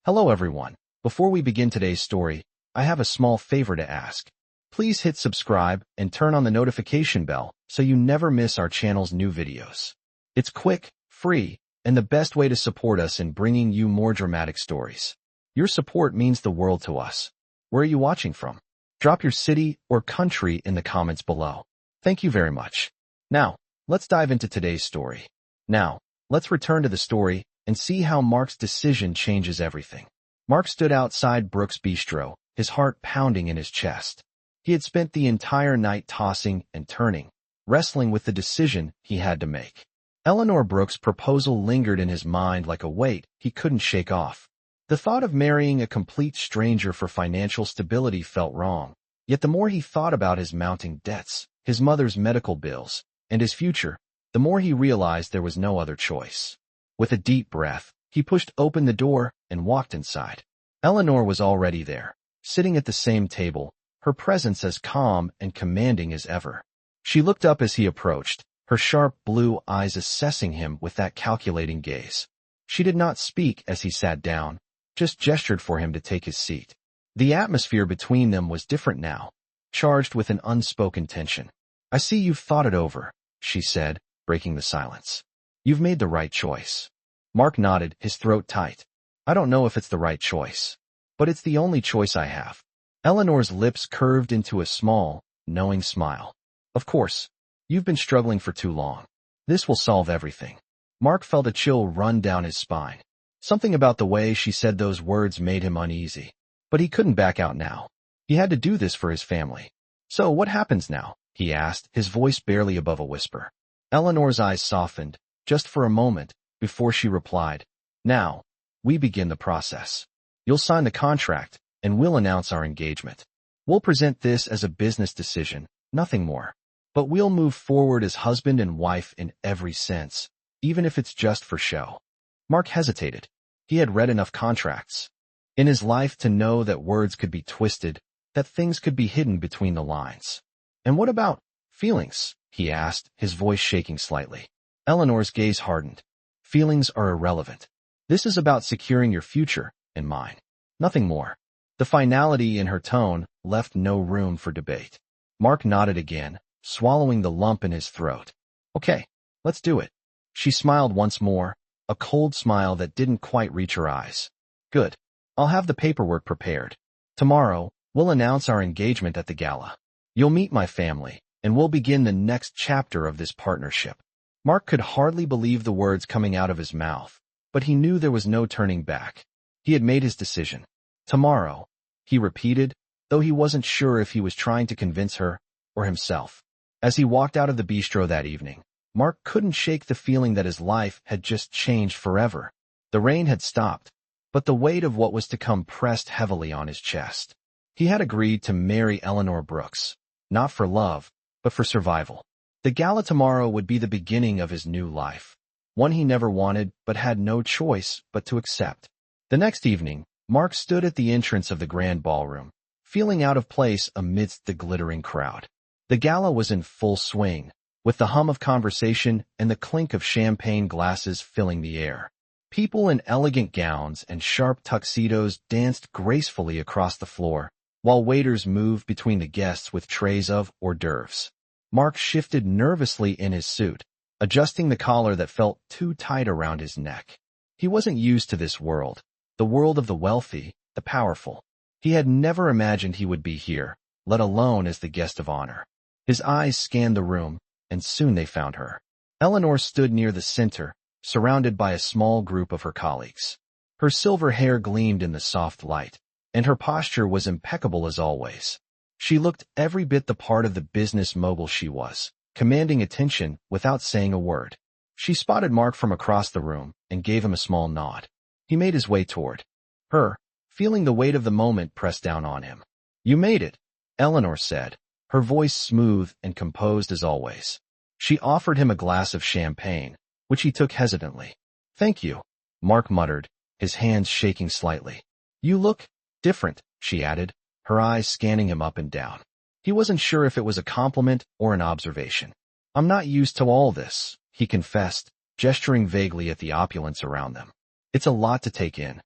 Hello everyone. Before we begin today's story, I have a small favor to ask. Please hit subscribe and turn on the notification bell so you never miss our channel's new videos. It's quick, free, and the best way to support us in bringing you more dramatic stories. Your support means the world to us. Where are you watching from? Drop your city or country in the comments below. Thank you very much. Now, let's dive into today's story. Now, let's return to the story and see how Mark's decision changes everything. Mark stood outside Brooks' bistro, his heart pounding in his chest. He had spent the entire night tossing and turning, wrestling with the decision he had to make. Eleanor Brooks' proposal lingered in his mind like a weight he couldn't shake off. The thought of marrying a complete stranger for financial stability felt wrong. Yet the more he thought about his mounting debts, his mother's medical bills, and his future, the more he realized there was no other choice. With a deep breath, he pushed open the door and walked inside. Eleanor was already there, sitting at the same table, her presence as calm and commanding as ever. She looked up as he approached, her sharp blue eyes assessing him with that calculating gaze. She did not speak as he sat down, just gestured for him to take his seat. The atmosphere between them was different now, charged with an unspoken tension. "I see you've thought it over," she said, breaking the silence. "You've made the right choice." Mark nodded, his throat tight. "I don't know if it's the right choice, but it's the only choice I have." Eleanor's lips curved into a small, knowing smile. "Of course. You've been struggling for too long. This will solve everything." Mark felt a chill run down his spine. Something about the way she said those words made him uneasy. But he couldn't back out now. He had to do this for his family. "So what happens now?" he asked, his voice barely above a whisper. Eleanor's eyes softened, just for a moment, before she replied, "Now, we begin the process. You'll sign the contract, and we'll announce our engagement. We'll present this as a business decision, nothing more. But we'll move forward as husband and wife in every sense, even if it's just for show." Mark hesitated. He had read enough contracts in his life to know that words could be twisted, that things could be hidden between the lines. "And what about feelings?" he asked, his voice shaking slightly. Eleanor's gaze hardened. "Feelings are irrelevant. This is about securing your future and mine. Nothing more." The finality in her tone left no room for debate. Mark nodded again, swallowing the lump in his throat. "Okay, let's do it." She smiled once more, a cold smile that didn't quite reach her eyes. "Good. I'll have the paperwork prepared. Tomorrow, we'll announce our engagement at the gala. You'll meet my family, and we'll begin the next chapter of this partnership." Mark could hardly believe the words coming out of his mouth, but he knew there was no turning back. He had made his decision. "Tomorrow," he repeated, though he wasn't sure if he was trying to convince her or himself. As he walked out of the bistro that evening, Mark couldn't shake the feeling that his life had just changed forever. The rain had stopped, but the weight of what was to come pressed heavily on his chest. He had agreed to marry Eleanor Brooks, not for love, but for survival. The gala tomorrow would be the beginning of his new life, one he never wanted but had no choice but to accept. The next evening, Mark stood at the entrance of the grand ballroom, feeling out of place amidst the glittering crowd. The gala was in full swing, with the hum of conversation and the clink of champagne glasses filling the air. People in elegant gowns and sharp tuxedos danced gracefully across the floor, while waiters moved between the guests with trays of hors d'oeuvres. Mark shifted nervously in his suit, adjusting the collar that felt too tight around his neck. He wasn't used to this world, the world of the wealthy, the powerful. He had never imagined he would be here, let alone as the guest of honor. His eyes scanned the room, and soon they found her. Eleanor stood near the center, surrounded by a small group of her colleagues. Her silver hair gleamed in the soft light, and her posture was impeccable as always. She looked every bit the part of the business mogul she was, commanding attention without saying a word. She spotted Mark from across the room and gave him a small nod. He made his way toward her, feeling the weight of the moment press down on him. "You made it," Eleanor said, her voice smooth and composed as always. She offered him a glass of champagne, which he took hesitantly. "Thank you," Mark muttered, his hands shaking slightly. "You look different," she added, her eyes scanning him up and down. He wasn't sure if it was a compliment or an observation. "I'm not used to all this," he confessed, gesturing vaguely at the opulence around them. "It's a lot to take in."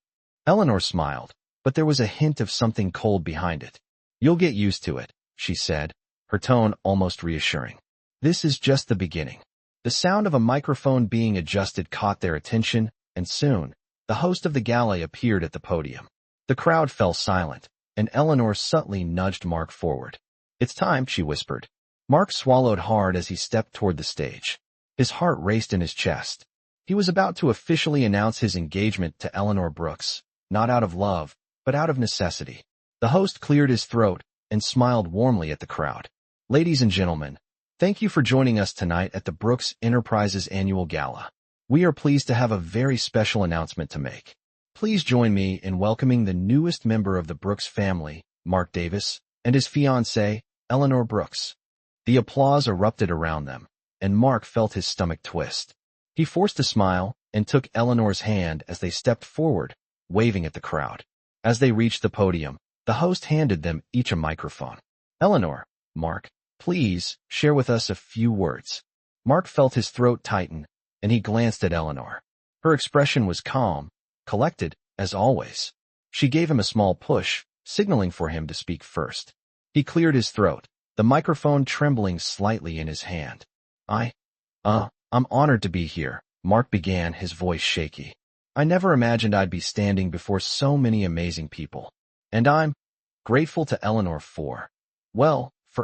Eleanor smiled, but there was a hint of something cold behind it. "You'll get used to it," she said, her tone almost reassuring. "This is just the beginning." The sound of a microphone being adjusted caught their attention, and soon, the host of the gala appeared at the podium. The crowd fell silent, and Eleanor subtly nudged Mark forward. "It's time," she whispered. Mark swallowed hard as he stepped toward the stage. His heart raced in his chest. He was about to officially announce his engagement to Eleanor Brooks, not out of love, but out of necessity. The host cleared his throat and smiled warmly at the crowd. "Ladies and gentlemen, thank you for joining us tonight at the Brooks Enterprises Annual Gala. We are pleased to have a very special announcement to make. Please join me in welcoming the newest member of the Brooks family, Mark Davis, and his fiancée, Eleanor Brooks." The applause erupted around them, and Mark felt his stomach twist. He forced a smile and took Eleanor's hand as they stepped forward, waving at the crowd. As they reached the podium, the host handed them each a microphone. "Eleanor, Mark, please share with us a few words." Mark felt his throat tighten, and he glanced at Eleanor. Her expression was calm, collected, as always. She gave him a small push, signaling for him to speak first. He cleared his throat, the microphone trembling slightly in his hand. I'm honored to be here," Mark began, his voice shaky. "I never imagined I'd be standing before so many amazing people. And I'm grateful to Eleanor for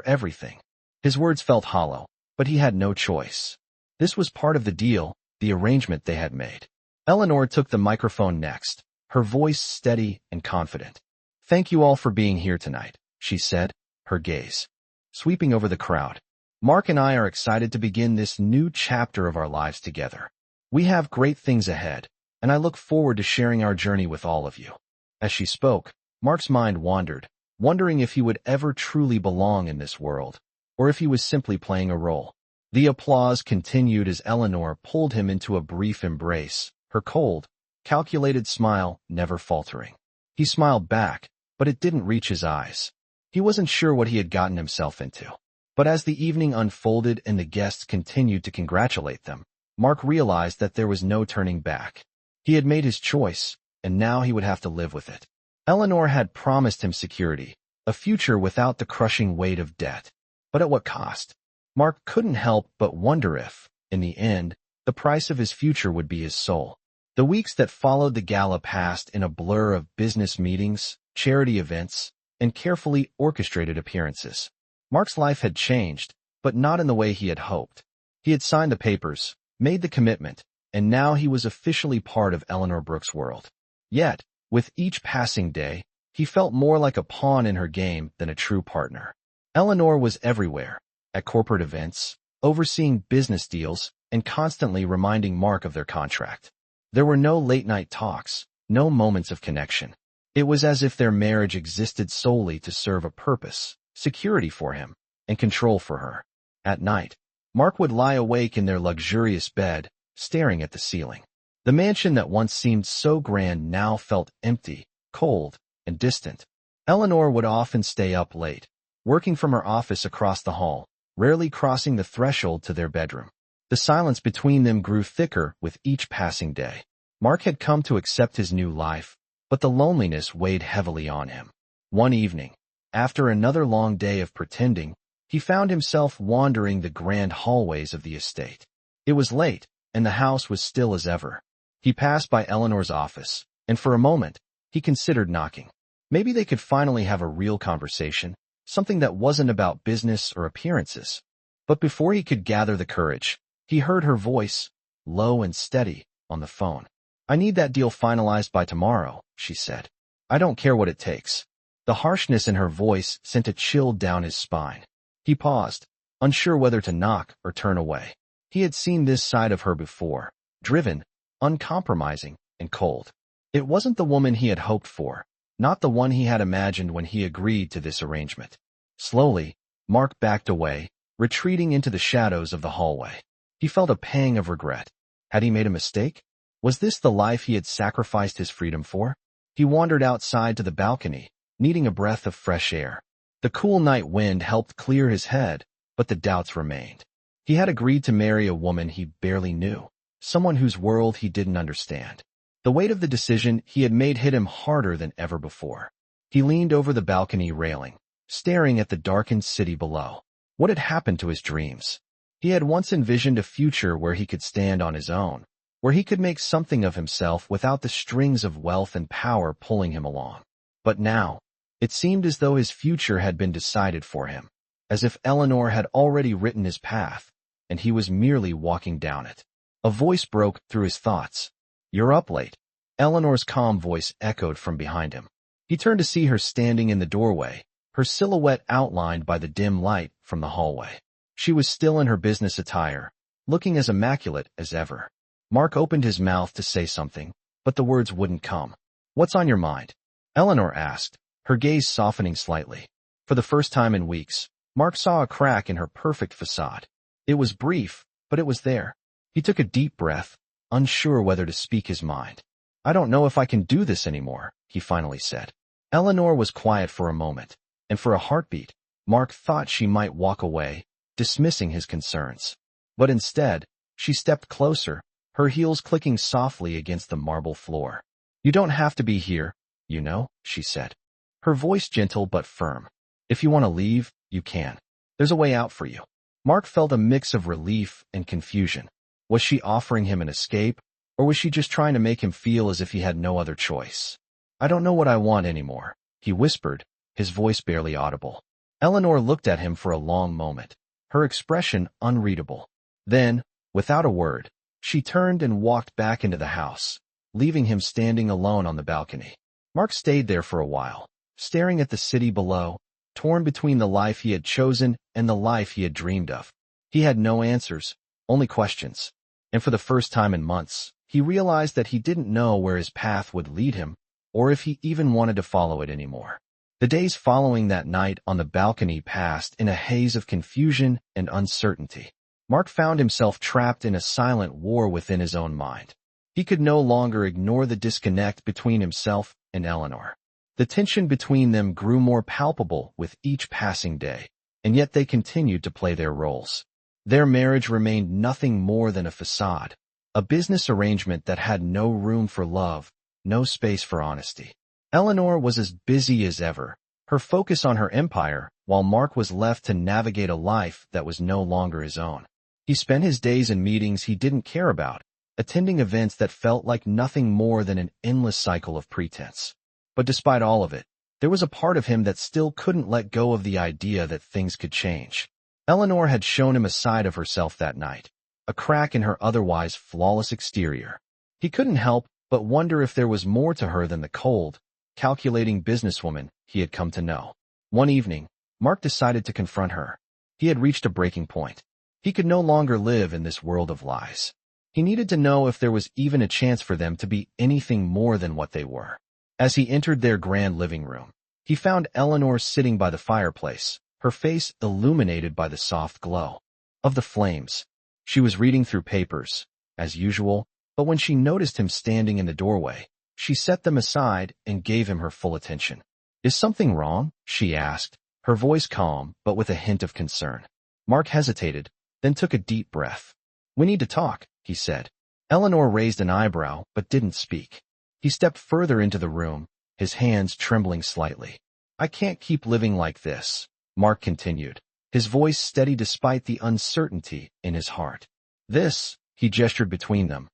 everything." His words felt hollow, but he had no choice. This was part of the deal, the arrangement they had made. Eleanor took the microphone next, her voice steady and confident. "Thank you all for being here tonight," she said, her gaze sweeping over the crowd. "Mark and I are excited to begin this new chapter of our lives together. We have great things ahead, and I look forward to sharing our journey with all of you." As she spoke, Mark's mind wandered, wondering if he would ever truly belong in this world, or if he was simply playing a role. The applause continued as Eleanor pulled him into a brief embrace, her cold, calculated smile never faltering. He smiled back, but it didn't reach his eyes. He wasn't sure what he had gotten himself into. But as the evening unfolded and the guests continued to congratulate them, Mark realized that there was no turning back. He had made his choice, and now he would have to live with it. Eleanor had promised him security, a future without the crushing weight of debt. But at what cost? Mark couldn't help but wonder if, in the end, the price of his future would be his soul. The weeks that followed the gala passed in a blur of business meetings, charity events, and carefully orchestrated appearances. Mark's life had changed, but not in the way he had hoped. He had signed the papers, made the commitment, and now he was officially part of Eleanor Brooks' world. Yet, with each passing day, he felt more like a pawn in her game than a true partner. Eleanor was everywhere, at corporate events, overseeing business deals, and constantly reminding Mark of their contract. There were no late-night talks, no moments of connection. It was as if their marriage existed solely to serve a purpose, security for him, and control for her. At night, Mark would lie awake in their luxurious bed, staring at the ceiling. The mansion that once seemed so grand now felt empty, cold, and distant. Eleanor would often stay up late, working from her office across the hall, rarely crossing the threshold to their bedroom. The silence between them grew thicker with each passing day. Mark had come to accept his new life, but the loneliness weighed heavily on him. One evening, after another long day of pretending, he found himself wandering the grand hallways of the estate. It was late, and the house was still as ever. He passed by Eleanor's office, and for a moment, he considered knocking. Maybe they could finally have a real conversation, something that wasn't about business or appearances. But before he could gather the courage, he heard her voice, low and steady, on the phone. "I need that deal finalized by tomorrow," she said. "I don't care what it takes." The harshness in her voice sent a chill down his spine. He paused, unsure whether to knock or turn away. He had seen this side of her before, driven, uncompromising, and cold. It wasn't the woman he had hoped for, not the one he had imagined when he agreed to this arrangement. Slowly, Mark backed away, retreating into the shadows of the hallway. He felt a pang of regret. Had he made a mistake? Was this the life he had sacrificed his freedom for? He wandered outside to the balcony, needing a breath of fresh air. The cool night wind helped clear his head, but the doubts remained. He had agreed to marry a woman he barely knew, someone whose world he didn't understand. The weight of the decision he had made hit him harder than ever before. He leaned over the balcony railing, staring at the darkened city below. What had happened to his dreams? He had once envisioned a future where he could stand on his own, where he could make something of himself without the strings of wealth and power pulling him along. But now, it seemed as though his future had been decided for him, as if Eleanor had already written his path, and he was merely walking down it. A voice broke through his thoughts. "You're up late." Eleanor's calm voice echoed from behind him. He turned to see her standing in the doorway, her silhouette outlined by the dim light from the hallway. She was still in her business attire, looking as immaculate as ever. Mark opened his mouth to say something, but the words wouldn't come. "What's on your mind?" Eleanor asked, her gaze softening slightly. For the first time in weeks, Mark saw a crack in her perfect facade. It was brief, but it was there. He took a deep breath, unsure whether to speak his mind. "I don't know if I can do this anymore," he finally said. Eleanor was quiet for a moment, and for a heartbeat, Mark thought she might walk away, dismissing his concerns. But instead, she stepped closer, her heels clicking softly against the marble floor. "You don't have to be here, you know," she said, her voice gentle but firm. "If you want to leave, you can. There's a way out for you." Mark felt a mix of relief and confusion. Was she offering him an escape, or was she just trying to make him feel as if he had no other choice? "I don't know what I want anymore," he whispered, his voice barely audible. Eleanor looked at him for a long moment, her expression unreadable. Then, without a word, she turned and walked back into the house, leaving him standing alone on the balcony. Mark stayed there for a while, staring at the city below, torn between the life he had chosen and the life he had dreamed of. He had no answers, only questions. And for the first time in months, he realized that he didn't know where his path would lead him, or if he even wanted to follow it anymore. The days following that night on the balcony passed in a haze of confusion and uncertainty. Mark found himself trapped in a silent war within his own mind. He could no longer ignore the disconnect between himself and Eleanor. The tension between them grew more palpable with each passing day, and yet they continued to play their roles. Their marriage remained nothing more than a facade, a business arrangement that had no room for love, no space for honesty. Eleanor was as busy as ever, her focus on her empire, while Mark was left to navigate a life that was no longer his own. He spent his days in meetings he didn't care about, attending events that felt like nothing more than an endless cycle of pretense. But despite all of it, there was a part of him that still couldn't let go of the idea that things could change. Eleanor had shown him a side of herself that night, a crack in her otherwise flawless exterior. He couldn't help but wonder if there was more to her than the cold, calculating businesswoman he had come to know. One evening, Mark decided to confront her. He had reached a breaking point. He could no longer live in this world of lies. He needed to know if there was even a chance for them to be anything more than what they were. As he entered their grand living room, he found Eleanor sitting by the fireplace, her face illuminated by the soft glow of the flames. She was reading through papers, as usual, but when she noticed him standing in the doorway, she set them aside and gave him her full attention. "Is something wrong?" she asked, her voice calm but with a hint of concern. Mark hesitated, then took a deep breath. "We need to talk," he said. Eleanor raised an eyebrow but didn't speak. He stepped further into the room, his hands trembling slightly. "I can't keep living like this," Mark continued, his voice steady despite the uncertainty in his heart. "This," he gestured between them,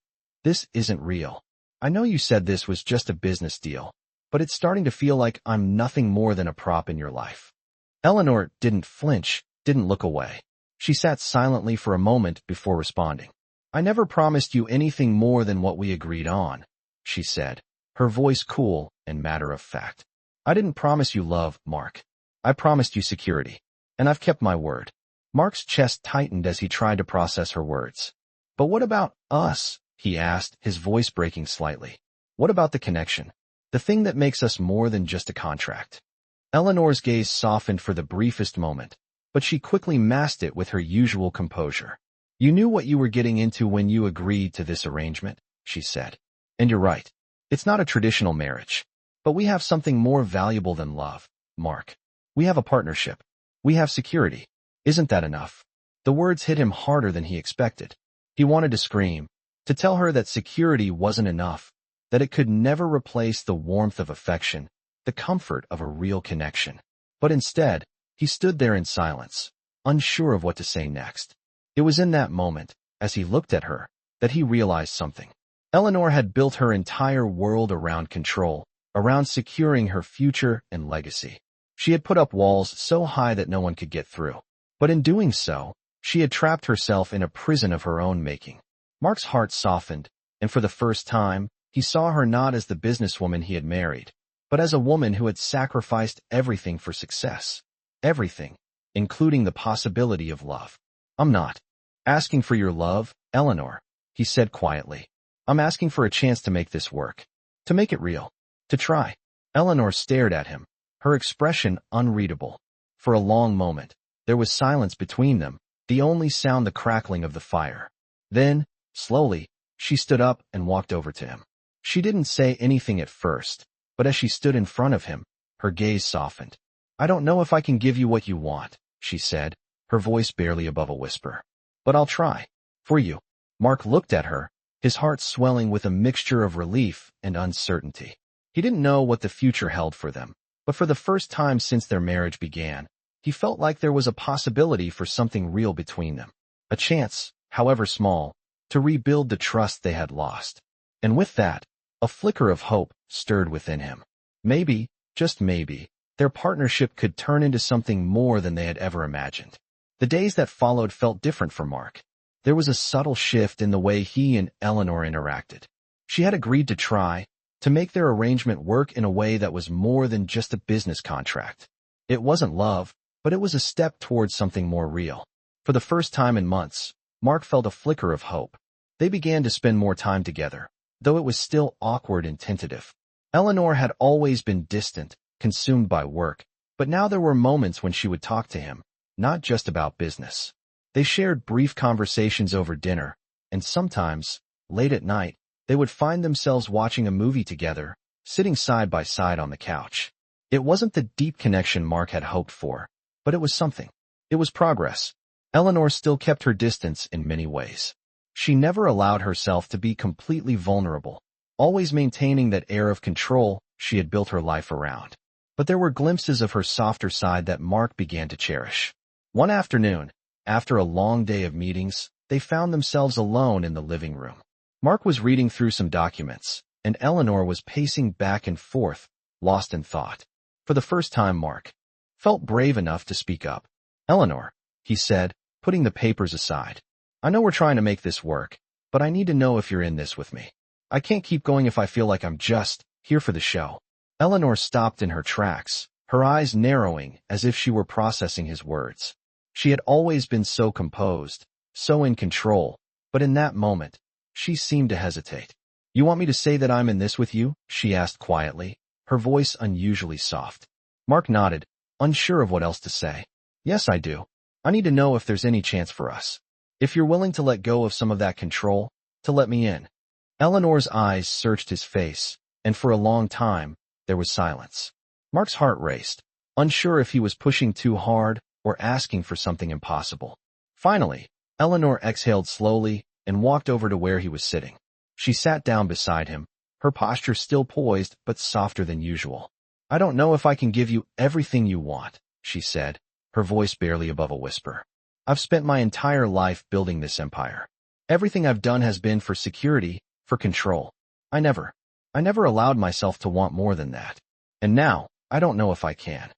"this isn't real. I know you said this was just a business deal, but it's starting to feel like I'm nothing more than a prop in your life." Eleanor didn't flinch, didn't look away. She sat silently for a moment before responding. "I never promised you anything more than what we agreed on," she said, her voice cool and matter-of-fact. "I didn't promise you love, Mark. I promised you security, and I've kept my word." Mark's chest tightened as he tried to process her words. "But what about us?" he asked, his voice breaking slightly. "What about the connection? The thing that makes us more than just a contract?" Eleanor's gaze softened for the briefest moment, but she quickly masked it with her usual composure. "You knew what you were getting into when you agreed to this arrangement," she said. "And you're right. It's not a traditional marriage. But we have something more valuable than love, Mark. We have a partnership. We have security. Isn't that enough?" The words hit him harder than he expected. He wanted to scream, to tell her that security wasn't enough, that it could never replace the warmth of affection, the comfort of a real connection. But instead, he stood there in silence, unsure of what to say next. It was in that moment, as he looked at her, that he realized something. Eleanor had built her entire world around control, around securing her future and legacy. She had put up walls so high that no one could get through. But in doing so, she had trapped herself in a prison of her own making. Mark's heart softened, and for the first time, he saw her not as the businesswoman he had married, but as a woman who had sacrificed everything for success. Everything, including the possibility of love. "I'm not asking for your love, Eleanor," he said quietly. "I'm asking for a chance to make this work. To make it real. To try." Eleanor stared at him, her expression unreadable. For a long moment, there was silence between them, the only sound the crackling of the fire. Then, slowly, she stood up and walked over to him. She didn't say anything at first, but as she stood in front of him, her gaze softened. "I don't know if I can give you what you want," she said, her voice barely above a whisper. "But I'll try. For you." Mark looked at her, his heart swelling with a mixture of relief and uncertainty. He didn't know what the future held for them, but for the first time since their marriage began, he felt like there was a possibility for something real between them. A chance, however small, to rebuild the trust they had lost. And with that, a flicker of hope stirred within him. Maybe, just maybe, their partnership could turn into something more than they had ever imagined. The days that followed felt different for Mark. There was a subtle shift in the way he and Eleanor interacted. She had agreed to try, to make their arrangement work in a way that was more than just a business contract. It wasn't love, but it was a step towards something more real. For the first time in months, Mark felt a flicker of hope. They began to spend more time together, though it was still awkward and tentative. Eleanor had always been distant, consumed by work, but now there were moments when she would talk to him, not just about business. They shared brief conversations over dinner, and sometimes, late at night, they would find themselves watching a movie together, sitting side by side on the couch. It wasn't the deep connection Mark had hoped for, but it was something. It was progress. Eleanor still kept her distance in many ways. She never allowed herself to be completely vulnerable, always maintaining that air of control she had built her life around. But there were glimpses of her softer side that Mark began to cherish. One afternoon, after a long day of meetings, they found themselves alone in the living room. Mark was reading through some documents, and Eleanor was pacing back and forth, lost in thought. For the first time, Mark felt brave enough to speak up. "Eleanor," he said, putting the papers aside. "I know we're trying to make this work, but I need to know if you're in this with me. I can't keep going if I feel like I'm just here for the show." Eleanor stopped in her tracks, her eyes narrowing as if she were processing his words. She had always been so composed, so in control, but in that moment, she seemed to hesitate. "You want me to say that I'm in this with you?" she asked quietly, her voice unusually soft. Mark nodded, unsure of what else to say. "Yes, I do. I need to know if there's any chance for us. If you're willing to let go of some of that control, to let me in." Eleanor's eyes searched his face, and for a long time, there was silence. Mark's heart raced, unsure if he was pushing too hard or asking for something impossible. Finally, Eleanor exhaled slowly and walked over to where he was sitting. She sat down beside him, her posture still poised but softer than usual. "I don't know if I can give you everything you want," she said, her voice barely above a whisper. "I've spent my entire life building this empire. Everything I've done has been for security, for control. I never allowed myself to want more than that. And now, I don't know if I can."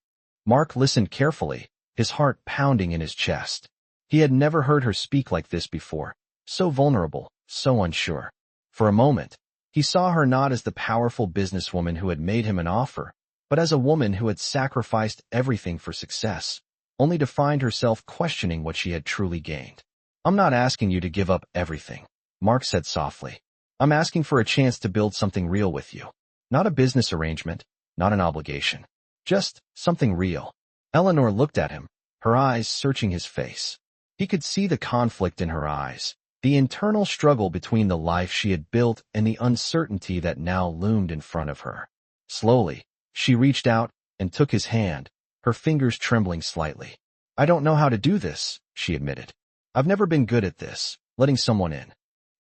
Mark listened carefully, his heart pounding in his chest. He had never heard her speak like this before, so vulnerable, so unsure. For a moment, he saw her not as the powerful businesswoman who had made him an offer, but as a woman who had sacrificed everything for success, only to find herself questioning what she had truly gained. "I'm not asking you to give up everything," Mark said softly. "I'm asking for a chance to build something real with you. Not a business arrangement, not an obligation. Just something real." Eleanor looked at him, her eyes searching his face. He could see the conflict in her eyes, the internal struggle between the life she had built and the uncertainty that now loomed in front of her. Slowly, she reached out and took his hand, her fingers trembling slightly. "I don't know how to do this," she admitted. "I've never been good at this, letting someone in."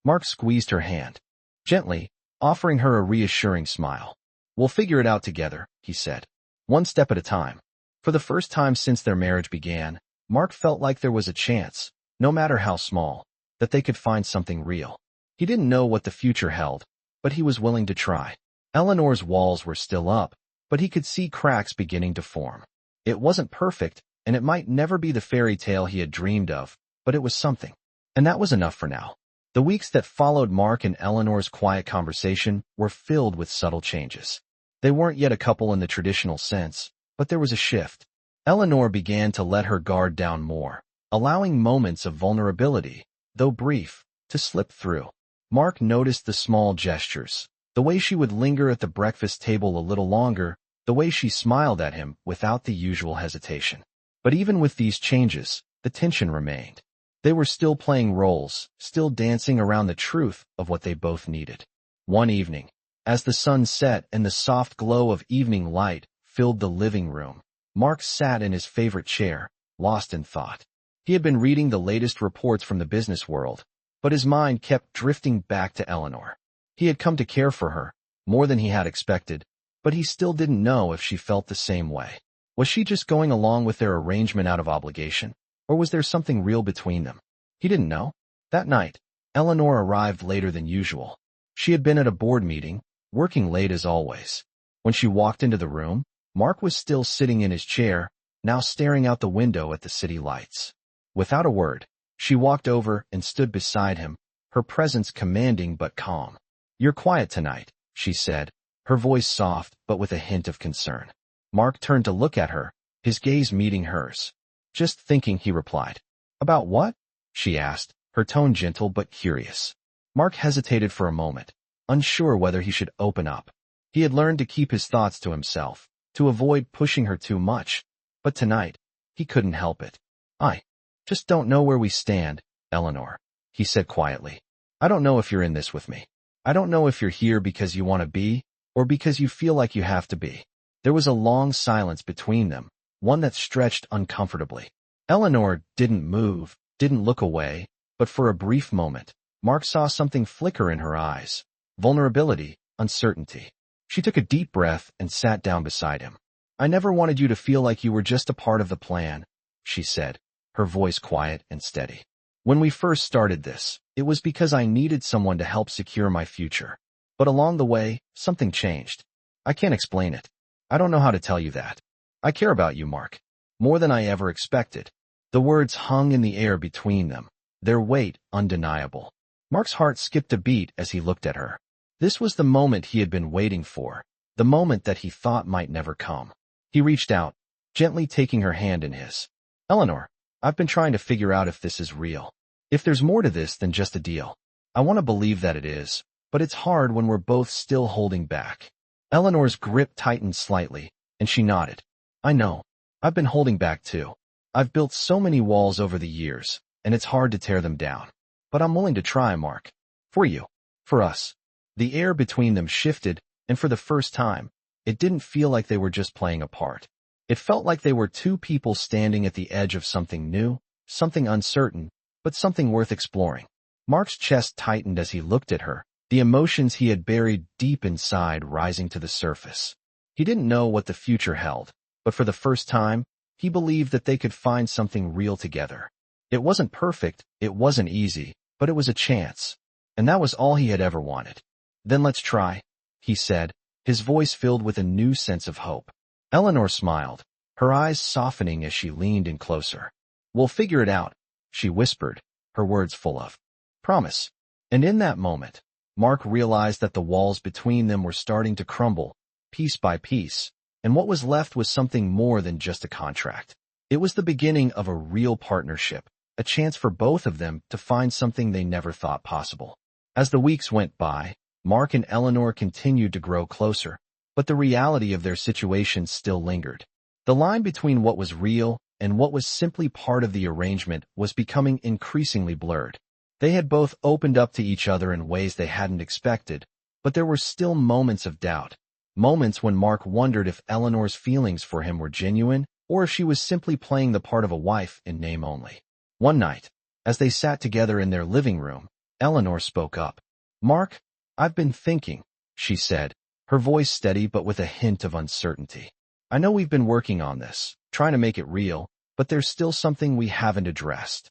Mark squeezed her hand. Gently, offering her a reassuring smile. "We'll figure it out together," he said. "One step at a time." For the first time since their marriage began, Mark felt like there was a chance, no matter how small, that they could find something real. He didn't know what the future held, but he was willing to try. Eleanor's walls were still up, but he could see cracks beginning to form. It wasn't perfect, and it might never be the fairy tale he had dreamed of, but it was something. And that was enough for now. The weeks that followed Mark and Eleanor's quiet conversation were filled with subtle changes. They weren't yet a couple in the traditional sense, but there was a shift. Eleanor began to let her guard down more, allowing moments of vulnerability, though brief, to slip through. Mark noticed the small gestures, the way she would linger at the breakfast table a little longer, the way she smiled at him without the usual hesitation. But even with these changes, the tension remained. They were still playing roles, still dancing around the truth of what they both needed. One evening, as the sun set and the soft glow of evening light filled the living room, Mark sat in his favorite chair, lost in thought. He had been reading the latest reports from the business world, but his mind kept drifting back to Eleanor. He had come to care for her, more than he had expected, but he still didn't know if she felt the same way. Was she just going along with their arrangement out of obligation? Or was there something real between them? He didn't know. That night, Eleanor arrived later than usual. She had been at a board meeting, working late as always. When she walked into the room, Mark was still sitting in his chair, now staring out the window at the city lights. Without a word, she walked over and stood beside him, her presence commanding but calm. "You're quiet tonight," she said, her voice soft but with a hint of concern. Mark turned to look at her, his gaze meeting hers. "Just thinking," he replied. "About what?" she asked, her tone gentle but curious. Mark hesitated for a moment, unsure whether he should open up. He had learned to keep his thoughts to himself, to avoid pushing her too much, but tonight, he couldn't help it. "I just don't know where we stand, Eleanor," he said quietly. "I don't know if you're in this with me. I don't know if you're here because you want to be, or because you feel like you have to be." There was a long silence between them, one that stretched uncomfortably. Eleanor didn't move, didn't look away, but for a brief moment, Mark saw something flicker in her eyes. Vulnerability, uncertainty. She took a deep breath and sat down beside him. "I never wanted you to feel like you were just a part of the plan," she said, her voice quiet and steady. "When we first started this, it was because I needed someone to help secure my future. But along the way, something changed. I can't explain it. I don't know how to tell you that. I care about you, Mark, more than I ever expected." The words hung in the air between them, their weight undeniable. Mark's heart skipped a beat as he looked at her. This was the moment he had been waiting for, the moment that he thought might never come. He reached out, gently taking her hand in his. "Eleanor, I've been trying to figure out if this is real. If there's more to this than just a deal. I want to believe that it is, but it's hard when we're both still holding back." Eleanor's grip tightened slightly, and she nodded. "I know. I've been holding back too. I've built so many walls over the years, and it's hard to tear them down. But I'm willing to try, Mark. For you. For us." The air between them shifted, and for the first time, it didn't feel like they were just playing a part. It felt like they were two people standing at the edge of something new, something uncertain, but something worth exploring. Mark's chest tightened as he looked at her, the emotions he had buried deep inside rising to the surface. He didn't know what the future held, but for the first time, he believed that they could find something real together. It wasn't perfect, it wasn't easy, but it was a chance. And that was all he had ever wanted. "Then let's try," he said, his voice filled with a new sense of hope. Eleanor smiled, her eyes softening as she leaned in closer. "We'll figure it out," she whispered, her words full of promise. And in that moment, Mark realized that the walls between them were starting to crumble, piece by piece, and what was left was something more than just a contract. It was the beginning of a real partnership, a chance for both of them to find something they never thought possible. As the weeks went by, Mark and Eleanor continued to grow closer, but the reality of their situation still lingered. The line between what was real and what was simply part of the arrangement was becoming increasingly blurred. They had both opened up to each other in ways they hadn't expected, but there were still moments of doubt, moments when Mark wondered if Eleanor's feelings for him were genuine or if she was simply playing the part of a wife in name only. One night, as they sat together in their living room, Eleanor spoke up. "Mark, I've been thinking," she said, her voice steady but with a hint of uncertainty. I know we've been working on this, trying to make it real, but there's still something we haven't addressed.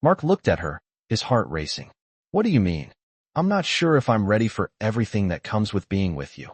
Mark looked at her, his heart racing. What do you mean? I'm not sure if I'm ready for everything that comes with being with you.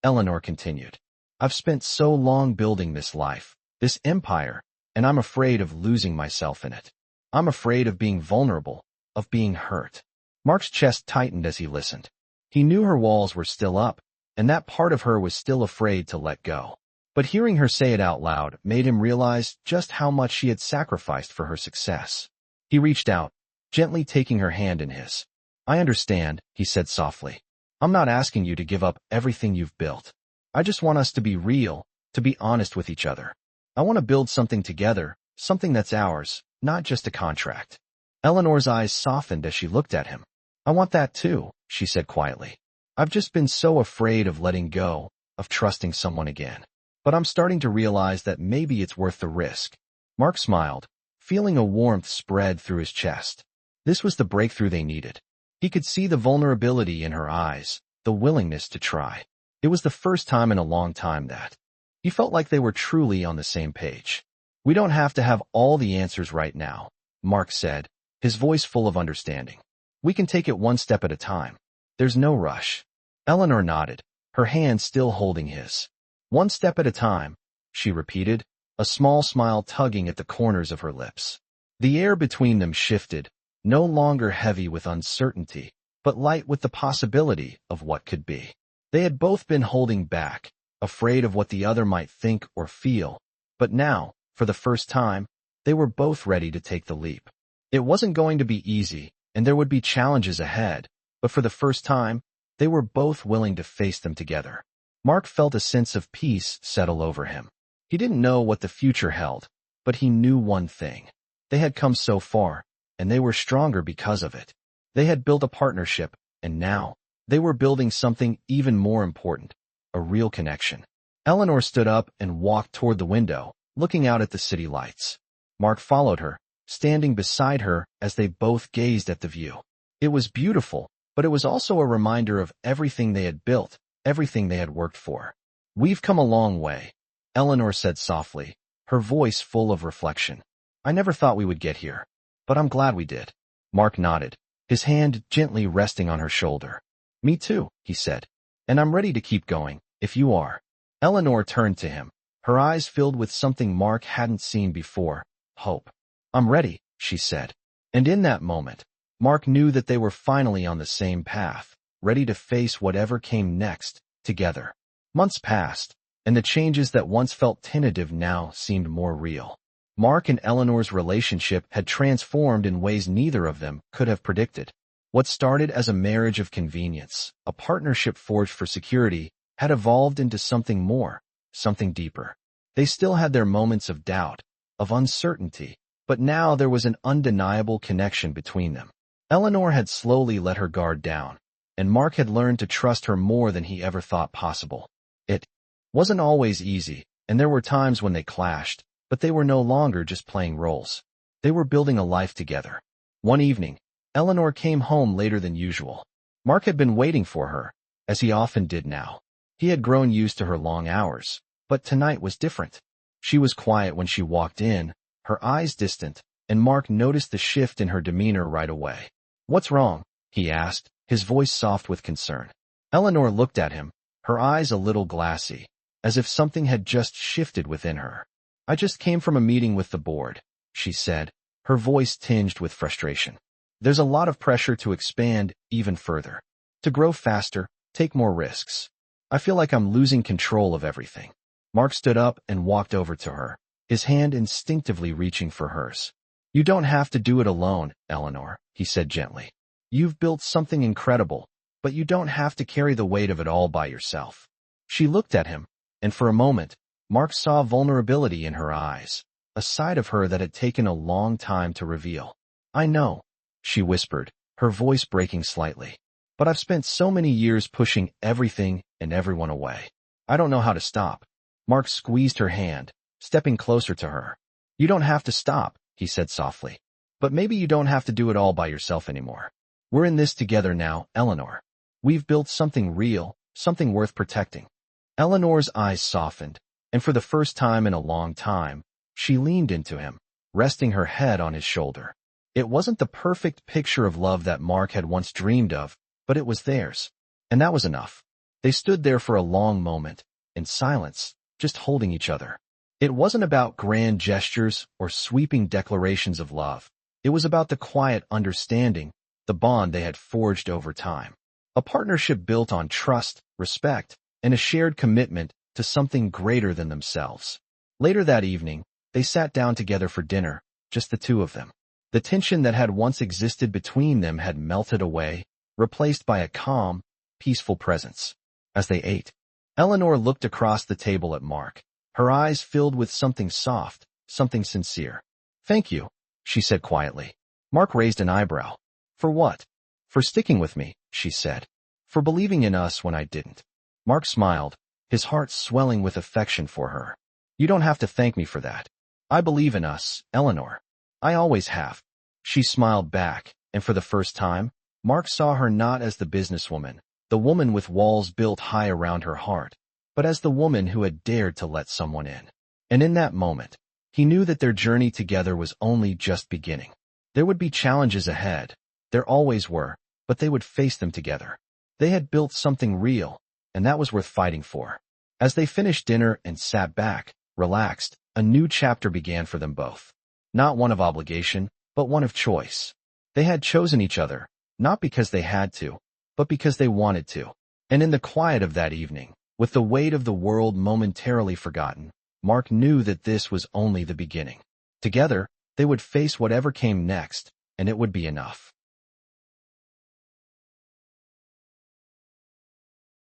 Eleanor continued. I've spent so long building this life, this empire, and I'm afraid of losing myself in it. I'm afraid of being vulnerable, of being hurt. Mark's chest tightened as he listened. He knew her walls were still up, and that part of her was still afraid to let go. But hearing her say it out loud made him realize just how much she had sacrificed for her success. He reached out, gently taking her hand in his. I understand, he said softly. I'm not asking you to give up everything you've built. I just want us to be real, to be honest with each other. I want to build something together, something that's ours, not just a contract. Eleanor's eyes softened as she looked at him. I want that too, she said quietly. I've just been so afraid of letting go, of trusting someone again. But I'm starting to realize that maybe it's worth the risk. Mark smiled, feeling a warmth spread through his chest. This was the breakthrough they needed. He could see the vulnerability in her eyes, the willingness to try. It was the first time in a long time that he felt like they were truly on the same page. We don't have to have all the answers right now, Mark said, his voice full of understanding. We can take it one step at a time. There's no rush. Eleanor nodded, her hand still holding his. One step at a time, she repeated, a small smile tugging at the corners of her lips. The air between them shifted, no longer heavy with uncertainty, but light with the possibility of what could be. They had both been holding back, afraid of what the other might think or feel, but now, for the first time, they were both ready to take the leap. It wasn't going to be easy, and there would be challenges ahead, but for the first time, they were both willing to face them together. Mark felt a sense of peace settle over him. He didn't know what the future held, but he knew one thing. They had come so far, and they were stronger because of it. They had built a partnership, and now, they were building something even more important, a real connection. Eleanor stood up and walked toward the window, looking out at the city lights. Mark followed her, standing beside her as they both gazed at the view. It was beautiful, but it was also a reminder of everything they had built, everything they had worked for. We've come a long way, Eleanor said softly, her voice full of reflection. I never thought we would get here, but I'm glad we did. Mark nodded, his hand gently resting on her shoulder. Me too, he said. And I'm ready to keep going, if you are. Eleanor turned to him, her eyes filled with something Mark hadn't seen before, hope. I'm ready, she said. And in that moment, Mark knew that they were finally on the same path, ready to face whatever came next, together. Months passed, and the changes that once felt tentative now seemed more real. Mark and Eleanor's relationship had transformed in ways neither of them could have predicted. What started as a marriage of convenience, a partnership forged for security, had evolved into something more, something deeper. They still had their moments of doubt, of uncertainty, but now there was an undeniable connection between them. Eleanor had slowly let her guard down, and Mark had learned to trust her more than he ever thought possible. It wasn't always easy, and there were times when they clashed, but they were no longer just playing roles. They were building a life together. One evening, Eleanor came home later than usual. Mark had been waiting for her, as he often did now. He had grown used to her long hours, but tonight was different. She was quiet when she walked in, her eyes distant, and Mark noticed the shift in her demeanor right away. What's wrong? He asked, his voice soft with concern. Eleanor looked at him, her eyes a little glassy, as if something had just shifted within her. I just came from a meeting with the board, she said, her voice tinged with frustration. There's a lot of pressure to expand even further, to grow faster, take more risks. I feel like I'm losing control of everything. Mark stood up and walked over to her, his hand instinctively reaching for hers. You don't have to do it alone, Eleanor, he said gently. You've built something incredible, but you don't have to carry the weight of it all by yourself. She looked at him, and for a moment, Mark saw vulnerability in her eyes, a side of her that had taken a long time to reveal. I know, she whispered, her voice breaking slightly. But I've spent so many years pushing everything and everyone away. I don't know how to stop. Mark squeezed her hand, stepping closer to her. You don't have to stop, he said softly. But maybe you don't have to do it all by yourself anymore. We're in this together now, Eleanor. We've built something real, something worth protecting. Eleanor's eyes softened, and for the first time in a long time, she leaned into him, resting her head on his shoulder. It wasn't the perfect picture of love that Mark had once dreamed of, but it was theirs. And that was enough. They stood there for a long moment, in silence, just holding each other. It wasn't about grand gestures or sweeping declarations of love. It was about the quiet understanding, the bond they had forged over time. A partnership built on trust, respect, and a shared commitment to something greater than themselves. Later that evening, they sat down together for dinner, just the two of them. The tension that had once existed between them had melted away, replaced by a calm, peaceful presence. As they ate, Eleanor looked across the table at Mark, her eyes filled with something soft, something sincere. "Thank you," she said quietly. Mark raised an eyebrow. "For what?" "For sticking with me," she said. "For believing in us when I didn't." Mark smiled, his heart swelling with affection for her. "You don't have to thank me for that. I believe in us, Eleanor. I always have." She smiled back, and for the first time, Mark saw her not as the businesswoman, the woman with walls built high around her heart, but as the woman who had dared to let someone in. And in that moment, he knew that their journey together was only just beginning. There would be challenges ahead. There always were, but they would face them together. They had built something real, and that was worth fighting for. As they finished dinner and sat back, relaxed, a new chapter began for them both. Not one of obligation, but one of choice. They had chosen each other, not because they had to, but because they wanted to. And in the quiet of that evening, with the weight of the world momentarily forgotten, Mark knew that this was only the beginning. Together, they would face whatever came next, and it would be enough.